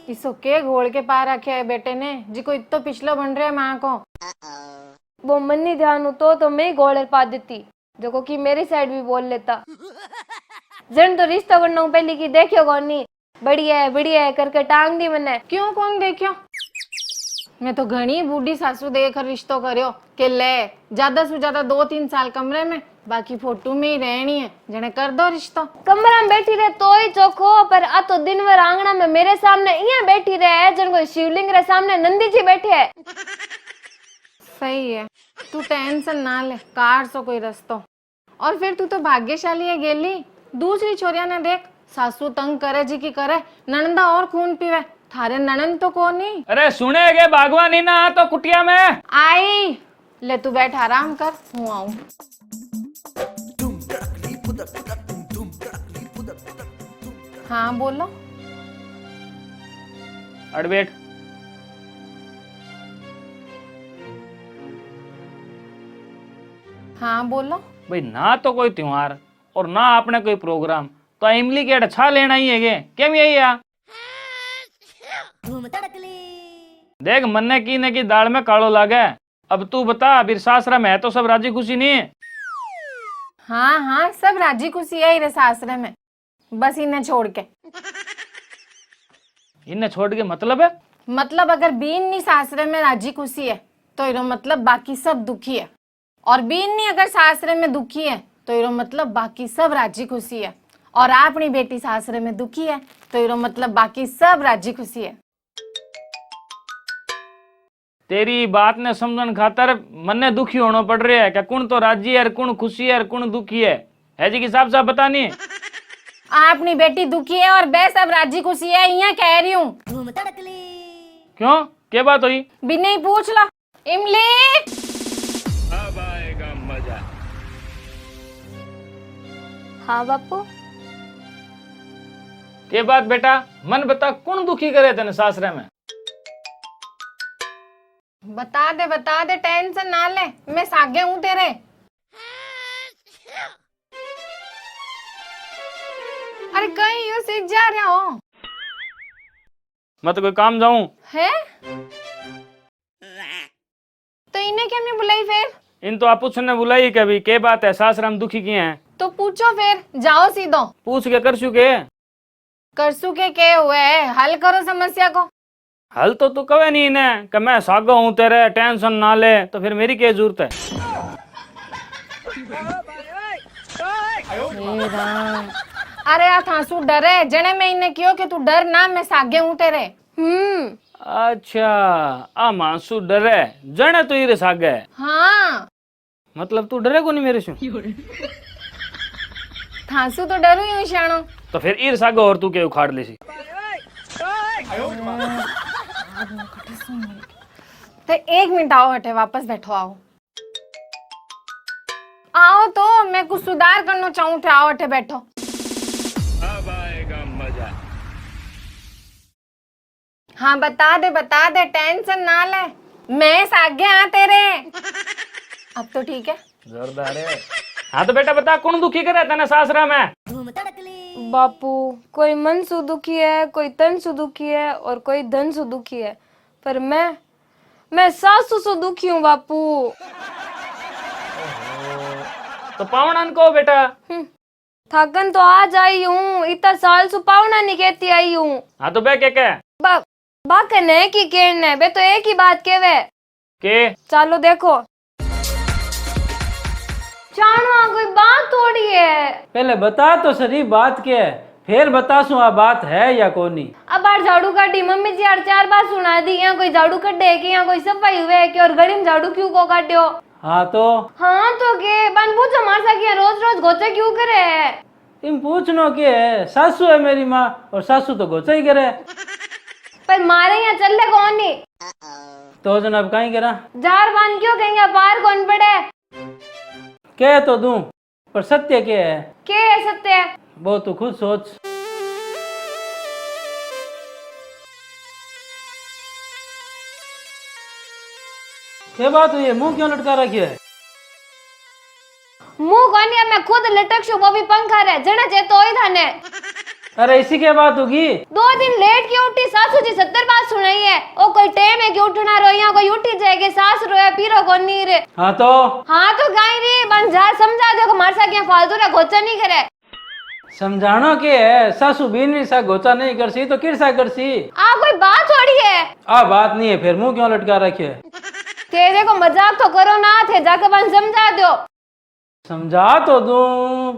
इसो के घोल के पा रखे है बेटे ने जी को इतो पिछलो बन रहे माँ को। वो मन नहीं ध्यान हो तो मैं ही घोल पा देती जो कि मेरी साइड भी बोल लेता। जन तो रिश्ता करना पहले की देखियो कौन बढ़िया है करके टांग दी मैंने। क्यों कौन देखियो? मैं तो घनी बूढ़ी सासू देकर रिश्तो करियो के ले ज्यादा से ज्यादा 2-3 साल कमरे में बाकी फोटो में ही रहनी है जने कर दो रिश्तो। कमरा में बैठी रहे तो ही चोखो पर आ तो दिन भर आंगना में मेरे सामने यहाँ बैठी रहे जन कोई शिवलिंग रे सामने नंदी जी बैठे है। सही है तू टेंशन ना ले कार सो कोई रस्तो। और फिर तू तो भाग्यशाली है गेली दूसरी छोरिया ने देख सासू तंग करे जी की करे ननंदा और खून पीवे थारे ननंद तो कौन नहीं। अरे सुनेगे बागवानी ना तो कुटिया में आई ले तू बैठ आराम कर हूँ आऊं। हाँ बोलो। अड़ बैठ। हाँ बोलो। भाई ना तो कोई त्योहार और ना आपने कोई प्रोग्राम तो इमली के अच्छा लेना ही है केम यही है। देख मन्ने की ने की दाल में कालो लागे। अब तू बता बिर सासरा में है तो सब राजी खुशी नहीं है? हाँ हाँ सब राजी खुशी है रे सासरे में बस इन्हें छोड़ के। इन्हें छोड़ के मतलब है? मतलब अगर बीन नहीं सासरे में राजी खुशी है तो इरो मतलब बाकी सब दुखी है और बीन नहीं अगर सासरे में दुखी है तो इरो मतलब बाकी सब राजी खुशी है और अपनी बेटी सासरे में दुखी है तो इरो मतलब बाकी सब राजी खुशी है। तेरी बात ने समझन खातर मन्ने दुखी होना पड़ रहा है क्या कुण तो राजी है कुण खुशी है कुण दुखी है जी की साफ साफ बतानी है। अपनी बेटी दुखी है और बे सब राजी खुशी है यहाँ कह रही हूँ। क्यों क्या बात हुई? बिना ही पूछ लो इमली। अब आएगा मजा। हाँ बापू। ये बात बेटा मन बता कौन दुखी करे तेने सासरे में? बता दे टेंशन ना ले मैं सागे हूँ तेरे। अरे कहीं यूं सीख जा रहे हो? मैं तो कोई काम जाऊं है तो इन्हें क्यों नहीं बुलाई फिर? इन तो आप ने बुलाई कभी के बात है सासरा में दुखी किए हैं तो पूछो फिर जाओ सीधो पूछ के कर चुके करसू के हुए है हल करो समस्या को। हल तो तू कवे नहीं ने कि मैं सागो हूं तेरे टेंशन ना ले तो फिर मेरी क्या जरूरत है? अरे आ थासू डरे जने मैं इन्हें क्यों कि तू डर ना मैं सागे हूँ तेरे। अच्छा आ मानसू डरे जने तू इरे सागे। हाँ मतलब तू डरे को नहीं मेरे से? थासू तो डरू ही शानो तो फिर इर सागो और तू के उखाड़ ले सी। तो 1 मिनट आओ हटे वापस बैठो आओ तो मैं कुछ सुधार करना चाहूँ थे आओ हटे बैठो। अब आएगा मजा। हाँ बता दे टेंशन ना ले मैं सागे हाँ तेरे। अब तो ठीक है जोरदार है। हाँ तो बेटा बता कौन दुखी करे तेने सासरा में? बापू कोई मन से दुखी है कोई तन से दुखी है और कोई धन से दुखी है पर मैं सासू से दुखी हूँ बापू। तो पावनन को बेटा थकन तो आज आई हूँ इतना साल से पावना नहीं कहती आई हूँ। हाँ तो बे के बाके ने की कहने बे तो एक ही बात कहवे के चलो देखो जानवा कोई बात थोड़ी है। पहले बता तो सही बात क्या है फिर बता सु आ बात है या कोनी। अब बार झाड़ू काटी मम्मी जी 4 बार सुना दी यहाँ कोई झाड़ू कटे है कि यहाँ कोई सफाई हुए है कि और गली में झाड़ू क्यों को काट्यो। हाँ तो के बन पूछो मासा किया रोज रोज गोचा क्यों करे है? तुम पूछनो के है सासू है मेरी माँ और सासू तो गोचा ही करे पर मारे यहाँ चल कौन नहीं तो जनाब कहीं करा जार बान क्यों कहेंगे पार कौन पड़े कह तो दूं पर सत्य क्या है? के है सत्य? वो तू खुद सोच। क्या बात हुई है मुंह क्यों लटका रखी है? मुंह कोनी मैं खुद लटक शू वो भी पंखा रे जने जे तो ही थाने। अरे इसी के बात होगी। 2 दिन लेट की उठी, सासू जी 70 बात सुनाई है। ओ कोई टेम है कि उठना रो, यहाँ कोई उठी जाएगी, सास रोया पीरो को नी रे। हाँ तो गाई रे बन जा, समझा दो कि मार सा क्या फालतू रा गोचा नहीं करे। समझाना के है, सासू बीन सा गोचा नहीं करसी तो किरसा करसी। आ कोई बात थोड़ी है। आ बात नहीं है, फिर मुंह क्यों लटका रखे? तेरे को मजाक तो करो ना थे, जाके बन समझा दो। समझा तो दूं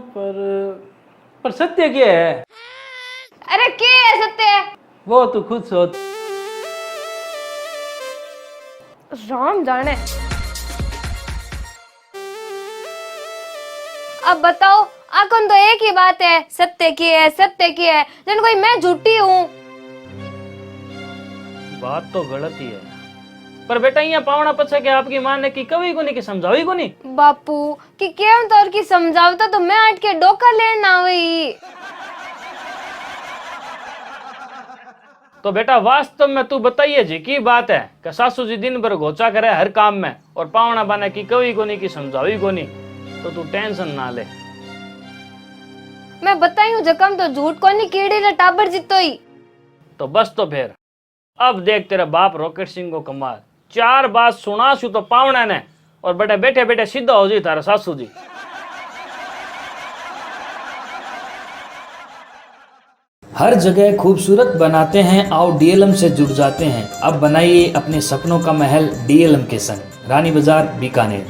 पर सत्य क्या है? अरे के है सत्य? वो तू खुद सोच। राम जाने। अब बताओ, आकन तो एक ही बात है, सत्य की है, सत्य की है। जन कोई मैं झूठी हूँ। बात तो गलत ही है, पर बेटा यहाँ पावना पछा के आपकी मां ने की कभी को नहीं की समझावी को नहीं। बापू कि केम तौर की समझावता तो मैं हट के डोका लेना हुई। तो बेटा वास्तव में तू बताइए जी की बात है कि सासू जी दिन भर घोचा करे हर काम में और पावना बाने की कभी को नहीं की समझावी को नहीं, तो तू टेंशन ना ले। मैं बताई हूँ जकम तो झूठ को नहीं, कीड़ी रे टाबर जितो ही। तो बस तो फिर अब देख तेरा बाप रॉकेट सिंह को कमाल 4 बात सुना सु तो पावना ने और बेटे बैठे बैठे सीधा हो जी तारा सासू जी। हर जगह खूबसूरत बनाते हैं, आओ डीएलएम से जुड़ जाते हैं। अब बनाइए अपने सपनों का महल डीएलएम के संग। रानी बाजार, बीकानेर।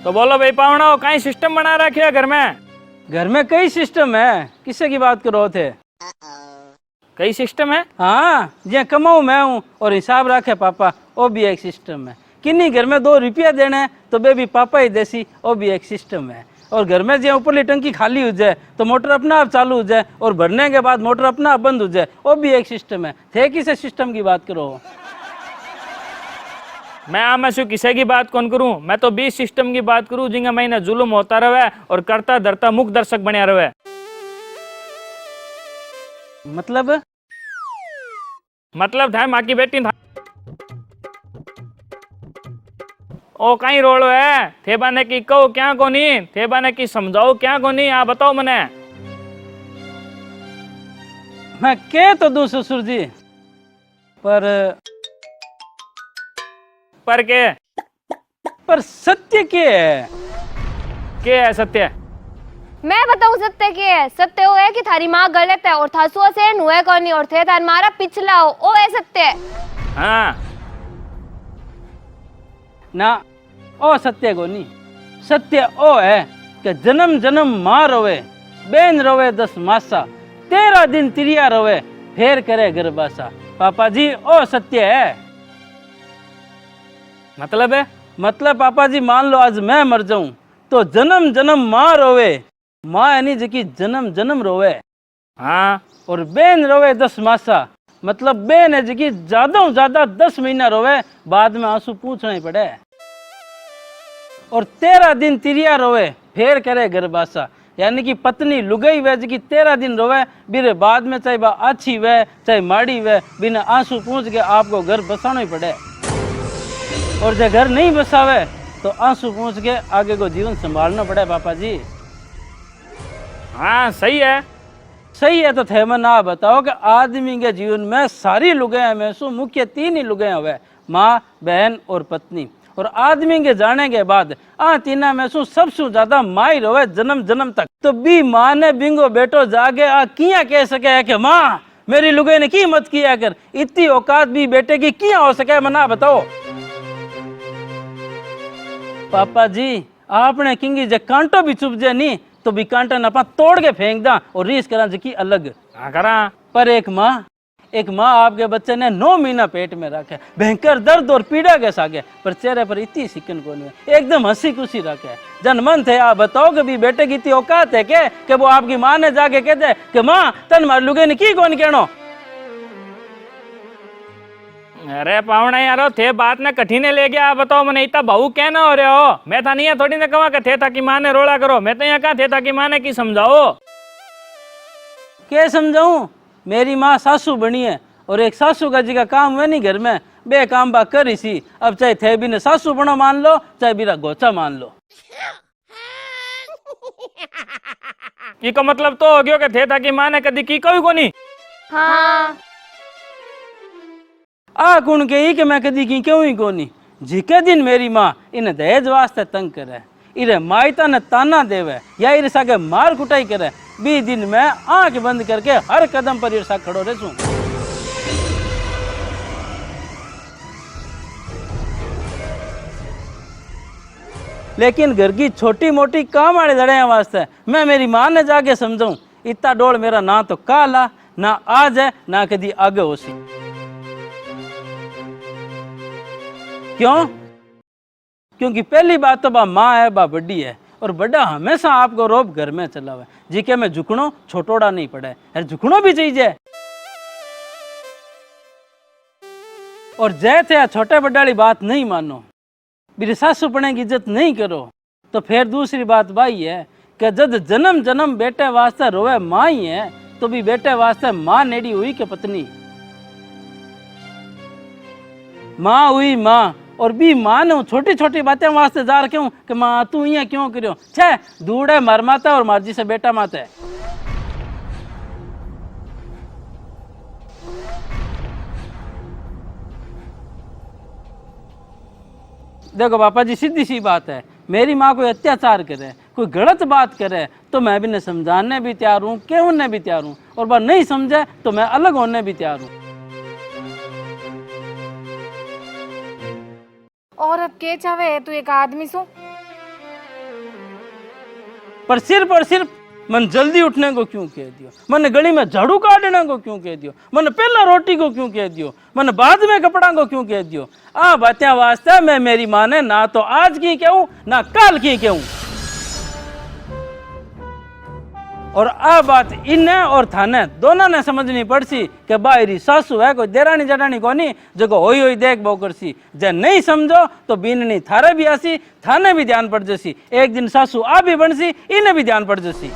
तो बोलो भाई पावना, कहीं सिस्टम बना रखे है घर में? घर में कई सिस्टम है, किससे की बात करो थे? कई सिस्टम है? हाँ, जे कमाऊं मैं हूँ और हिसाब रखे पापा, वो भी एक सिस्टम है। किन्हीं घर में 2 रुपया देना है तो बेबी पापा ही देसी, वो भी एक सिस्टम है। और घर में जो ऊपरली टंकी खाली हो जाए तो मोटर अपना आप चालू हो जाए और भरने के बाद मोटर अपना आप बंद हो जाए, वो भी एक सिस्टम है। थे किसे सिस्टम की बात करो? मैं आम शू किसी की बात कौन करूं? मैं तो 20 सिस्टम की बात करूं जिनका महीना जुलुम होता रहे और करता धरता मुख दर्शक बनया रहे। मतलब था माँ की बेटी था। ओ कहीं रोलो है, थे बाने की कहो क्या कोनी, थे बाने की समझाओ क्या कोनी, आप बताओ मने। मैं कह तो दूं ससुर जी, पर के? पर सत्य क्या है सत्य? मैं बताऊं सत्य के है? सत्य वो है कि थारी माँ गलत है और थासुआ से नुए कोनी और थे थार मारा पिछला हो, ओ है सत्य। हाँ ना, ओ सत्य को नहीं। सत्य ओ है कि जन्म जन्म माँ रोवे, बेन रोवे 10 मासा, 13 दिन तिरिया रोवे, फेर करे गर्भासा। पापा जी ओ सत्य है। मतलब है? मतलब पापा जी मान लो आज मैं मर जाऊं तो जन्म जन्म माँ रोवे, माँ यानी जी जन्म जन्म रोवे। हाँ, और बेन रोवे 10 मासा, मतलब बेन है जी ज्यादा ज्यादा 10 महीना रोवे, बाद में आंसू पूछना ही पड़े। और 13 दिन तिरिया रोवे, फेर करे गर्भासा, यानी कि पत्नी लुगाई वे जी 13 दिन रोवे, बिरे बाद में चाहे बा अच्छी वे चाहे माड़ी वे, बिना आंसू पूछ के आपको घर बसाना ही पड़े। और जब घर नहीं बसावे तो आंसू पूछ के आगे को जीवन संभालना पड़े पापा जी। हाँ सही है। सही है तो थे मैं ना बताओ कि आदमी के जीवन में सारी लुगाइयां में सु मुख्य 3 ही लुगाइयां हुए, माँ, बहन और पत्नी। और आदमी के जाने के बाद तीना में सु सबसे ज्यादा माँ ही रोवे जन्म जन्म तक। तो भी माँ ने बिंगो बेटो जागे किया कह सके है कि माँ मेरी लुगाई ने की मत किया कर, इतनी औकात भी बेटे की किया हो सके? मना बताओ पापा जी, आपने किंगी जे कांटो भी चुप जाए नहीं तो भी कांटा नपा तोड़ के फेंक दा और रीस करा जी अलग। हाँ करा। पर एक माँ आपके बच्चे ने 9 महीना पेट में रखे, भयंकर दर्द और पीड़ा के सागे, पर चेहरे पर इतनी सिकन को नहीं, एकदम हंसी खुशी रखे। जन मन थे आप बताओ कि भी बेटे की इतनी औकात है कि वो आपकी माँ ने जाके कह दे कि माँ तन मार लुगे ने की कौन कहनो? अरे पावना यारो, थे बात ने कठिने ले गया। बताओ मने इतना भाऊ क्या ना हो रहे हो? मैं था नहीं थोड़ी ना कहा कि थे था कि माँ ने रोड़ा करो, मैं तो यहाँ कहा थे था कि माँ ने की समझाओ। क्या समझाऊं? मेरी माँ सासू बनी है और एक सासू का जी का काम है नहीं घर में, बे काम बा कर इसी। अब चाहे थे भी ने सासू बनो मान लो, चाहे बिरा गोचा मान लो। इको मतलब तो हो गयो कि थे ताकि माँ ने कदी की कोई कोनी। हाँ आ कुण कही कि मैं कदी की क्यों ही कोनी। जिके दिन मेरी माँ इन दहेज वास्ते तंग करे, इरे मायता ने ताना देवे या इरे सागे मार कुटाई करे, बी दिन मैं आंख बंद करके हर कदम पर इरे साथ खड़ो रहूं। लेकिन घर की छोटी मोटी काम वाले लड़ाई वास्ते मैं मेरी माँ ने जाके समझाऊं, इतना डोल मेरा ना तो काला ना आज है ना कदी आगे हो सी। क्यों? क्योंकि पहली बात तो बा माँ है, बा बड़ी है, और बड़ा हमेशा आपको रोब घर में चला हुआ है, जिके में झुकनो छोटोड़ा नहीं पड़े, अरे झुकनो भी चाहिए। और जय थे छोटे बड़ाली बात नहीं मानो, मेरी सासुपने की इज्जत नहीं करो, तो फिर दूसरी बात भाई है कि जब जन्म जन्म बेटे वास्ते रोवे माँ ही है, तो भी बेटे वास्ते माँ नेड़ी हुई के पत्नी, माँ हुई माँ, और भी माँ ने छोटी छोटी बातें वास्ते जार क्यों कि माँ तू ये क्यों करियो, छे दूड़े मर माता और मर्जी से बेटा माता है। देखो पापा जी, सीधी सी बात है, मेरी माँ कोई अत्याचार करे, कोई गलत बात करे, तो मैं भी ने समझाने भी तैयार हूँ, कहने भी तैयार हूँ, और बात नहीं समझे तो मैं अलग होने भी तैयार हूँ। और अब के चावे तू एक आदमी सो। पर सिर्फ मन जल्दी उठने को क्यों कह दियो, मन गली में झाड़ू काटने को क्यों कह दियो, मन पहला रोटी को क्यों कह दियो, मन बाद में कपड़ा को क्यों कह दियो। आ बातें वास्ते मैं मेरी माँ ने ना तो आज की कहूं ना काल की कहूं। और आ बात इन्हें और थाने दोनों ने समझनी पड़सी कि बाहरी सासू है, कोई देरानी जटानी कोनी जो होई होई देख बो करसी। जे नहीं समझो तो बीननी थारे भी आसी, थाने भी ध्यान पड़ जसी, एक दिन सासू आ भी बनसी, इन्हें भी ध्यान पड़ जसी।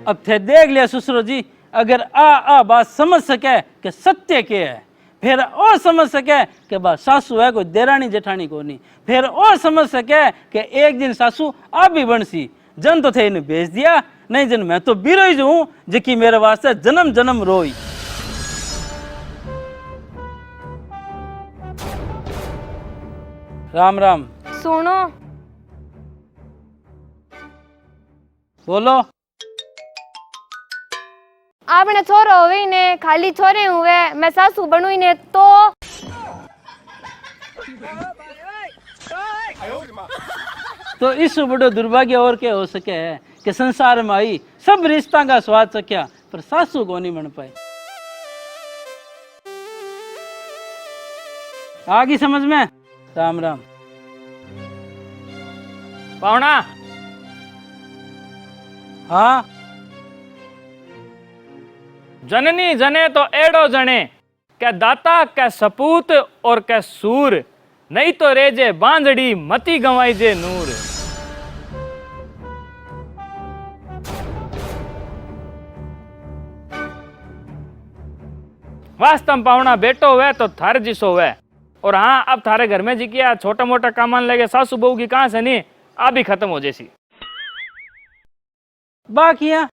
अब थे देख लिया ससुरो जी, अगर आ बात समझ सके कि सत्य के है, फिर और समझ सके कि बा सासू है, कोई देरानी जेठानी को नहीं, फिर और समझ सके कि एक दिन सासू आप भी बनसी। जन तो थे इन्हें भेज दिया, नहीं जन मैं तो बिरोई जो हूं जिकी मेरे वास्ते जन्म जन्म रोई। राम राम। सुनो, बोलो। आपने छोरो हुए ने खाली छोरे हुए, मैं सासू बनूई ने तो इस बड़ो दुर्भाग्य और क्या हो सके है कि संसार में आई सब रिश्ता का स्वाद चख्या, पर सासू को नहीं बन पाए। आगे समझ में। राम राम। पावना, हाँ जननी जने तो एड़ो जने क्या दाता क्या सपूत और क्या सूर, नहीं तो रेजे बांझड़ी मती गंवाई जे नूर। वास्तव पावना बेटो हुए तो थारे जिसो हुए, और हाँ अब थारे घर में जी किया छोटा मोटा कामान लगे सासू बहू की कहां से नहीं आ भी खत्म हो जैसी। बाकिया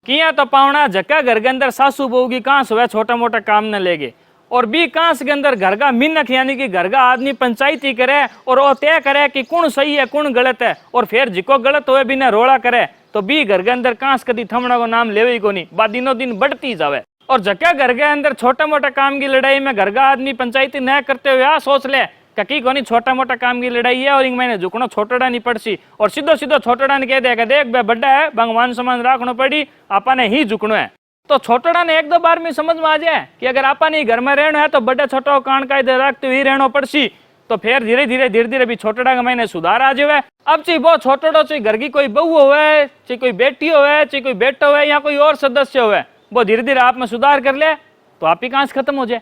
किया तो पावना जक्का घर के अंदर सासू बहू की कांस हुआ छोटा मोटा काम न लेगे, और बी कांस के अंदर घर का मिन्नक यानी कि घर का आदमी पंचायती करे और वो तय करे कि कौन सही है कौन गलत है, और फिर जिको गलत हुए बिना रोड़ा करे तो बी घर के अंदर कांस कदी थमड़ा को नाम लेवे ही को नहीं, बा दिनों दिन बढ़ती जावे। और जक्का घर के अंदर छोटा मोटा काम की लड़ाई में घर का आदमी पंचायती न करते हुए आ सोच ले कि कोनी छोटा मोटा काम की लड़ाई है और मैंने झुकनो छोटड़ा नहीं पड़सी, और सीधो सीधो छोटड़ा ने कह दिया देख बे बड़ा है भगवान समान राखनो पड़ी, आपा ने ही झुकनो है। तो छोटड़ा ने एक दो बार में समझ में आ जाए कि अगर आपा ने घर में रहना है तो बड़े छोटा कान का इधर रखते हुए रहना पड़सी, तो फिर धीरे धीरे भी छोटड़ा का मैंने सुधार आ जाए। अब चाहिए वो छोटड़ो चाहिए घर की कोई बहू होवे, चाहे कोई बेटी होवे, चाहे कोई बेटा होवे या कोई और सदस्य होवे, वो धीरे धीरे आप में सुधार कर ले तो आप ही कांस खत्म हो जाए।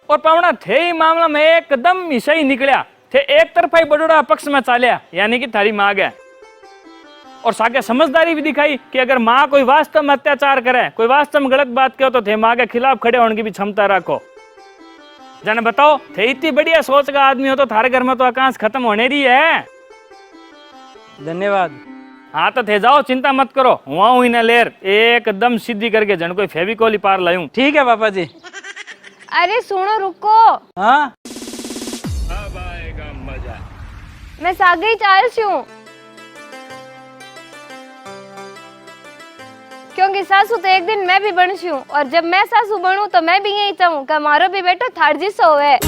और पावना थे ही मामला में एकदम ही सही निकलिया थे, एक तरफा ही बड़ोड़ा पक्ष में चालिया यानी कि थारी मांग है। और सागे समझदारी भी दिखाई कि अगर माँ कोई वास्तव में अत्याचार करे, कोई वास्तव में गलत बात कहो तो थे माँ के खिलाफ खड़े होने की भी क्षमता रखो। जाने बताओ, थे इतनी बढ़िया सोच का आदमी हो तो थारे घर में तो आकाश खत्म होने रही है। धन्यवाद। हाँ तो थे जाओ, चिंता मत करो, हुआ हूं इन्हें लेर एकदम सीधी करके जन कोई फेविकोल पार लायूं। ठीक है पापा जी। अरे सुनो, रुको। हाँ अब आएगा मजा। मैं सागे ही चाल हूँ, क्योंकि सासू तो एक दिन मैं भी बनूं, और जब मैं सासू बनूं तो मैं भी यही चाहूँ कि हमारो भी बेटो थार जिसो होवे।